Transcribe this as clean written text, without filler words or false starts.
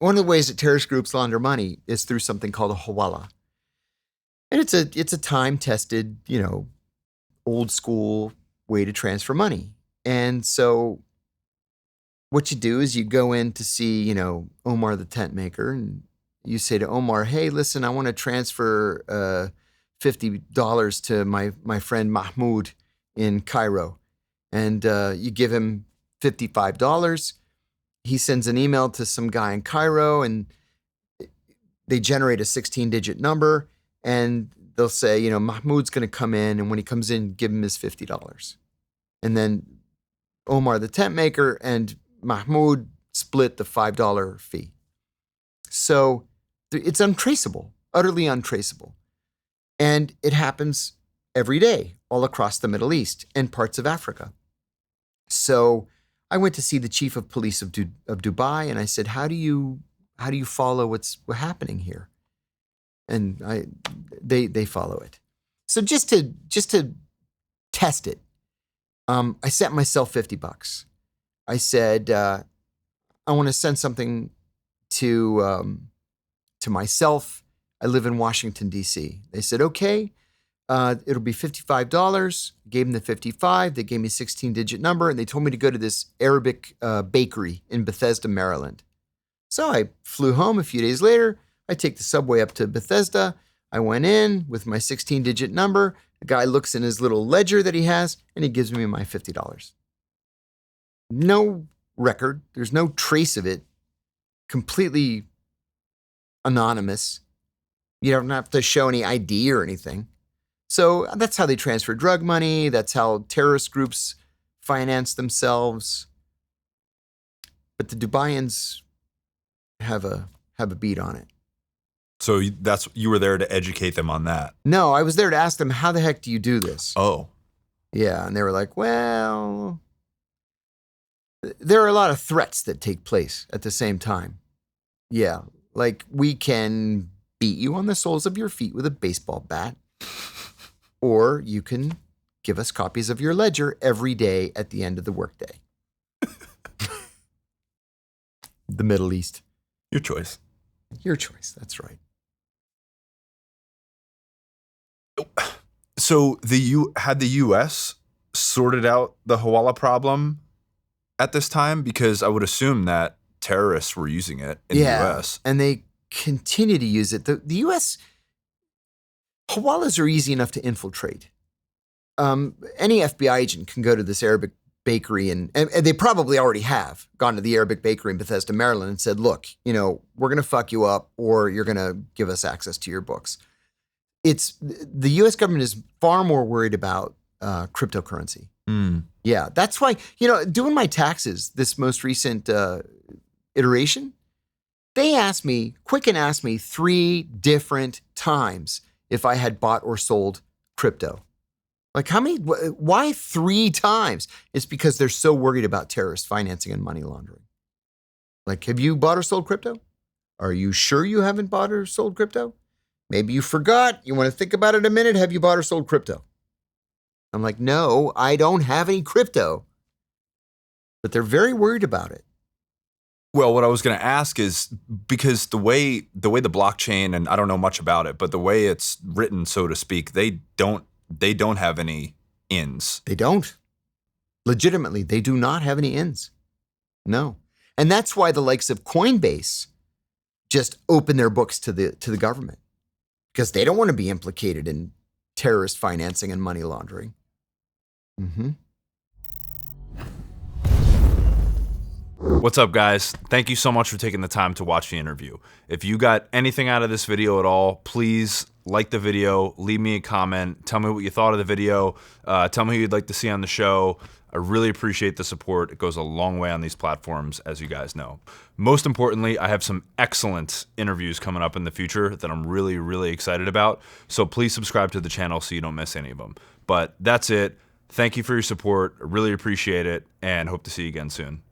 one of the ways that terrorist groups launder money is through something called a hawala. And it's a time-tested, old school way to transfer money. And so what you do is you go in to see, Omar the tent maker, and you say to Omar, hey, listen, I want to transfer $50 to my friend Mahmoud in Cairo. And you give him $55. He sends an email to some guy in Cairo, and they generate a 16-digit number, and they'll say, Mahmoud's going to come in, and when he comes in, give him his $50. And then Omar the tent maker and Mahmoud split the $5 fee. So it's untraceable, utterly untraceable. And it happens every day all across the Middle East and parts of Africa. So I went to see the chief of police of Dubai, and I said, how do you follow what's happening here? And they follow it. So just to test it, I sent myself $50. I said, I want to send something to myself. I live in Washington, D.C. They said, okay, it'll be $55. Gave them the 55. They gave me a 16-digit number, and they told me to go to this Arabic bakery in Bethesda, Maryland. So I flew home a few days later. I take the subway up to Bethesda. I went in with my 16-digit number. The guy looks in his little ledger that he has, and he gives me my $50. No record. There's no trace of it. Completely anonymous. You don't have to show any ID or anything. So that's how they transfer drug money. That's how terrorist groups finance themselves. But the Dubaians have a beat on it. So you were there to educate them on that? No, I was there to ask them, how the heck do you do this? Oh. Yeah, and they were like, well, there are a lot of threats that take place at the same time. Yeah, like we can beat you on the soles of your feet with a baseball bat, or you can give us copies of your ledger every day at the end of the workday. The Middle East. Your choice. Your choice, that's right. So had the U.S. sorted out the hawala problem at this time? Because I would assume that terrorists were using it in the U.S. And they continue to use it. The U.S. hawalas are easy enough to infiltrate. Any FBI agent can go to this Arabic bakery, and they probably already have gone to the Arabic bakery in Bethesda, Maryland, and said, look, we're going to fuck you up, or you're going to give us access to your books. The U.S. government is far more worried about cryptocurrency. Mm. Yeah, that's why, doing my taxes, this most recent iteration, Quicken asked me 3 different times if I had bought or sold crypto. Like why 3 times? It's because they're so worried about terrorist financing and money laundering. Like, have you bought or sold crypto? Are you sure you haven't bought or sold crypto? Maybe you forgot. You want to think about it a minute. Have you bought or sold crypto? I'm like, no, I don't have any crypto. But they're very worried about it. Well, what I was going to ask is, because the way the blockchain, and I don't know much about it, but the way it's written, so to speak, they don't have any ins. They don't. Legitimately, they do not have any ins. No. And that's why the likes of Coinbase just open their books to the government, because they don't want to be implicated in terrorist financing and money laundering. Mm-hmm. What's up, guys? Thank you so much for taking the time to watch the interview. If you got anything out of this video at all, please like the video, leave me a comment, tell me what you thought of the video, tell me who you'd like to see on the show. I really appreciate the support. It goes a long way on these platforms, as you guys know. Most importantly, I have some excellent interviews coming up in the future that I'm really, really excited about. So please subscribe to the channel so you don't miss any of them. But that's it. Thank you for your support. I really appreciate it, and hope to see you again soon.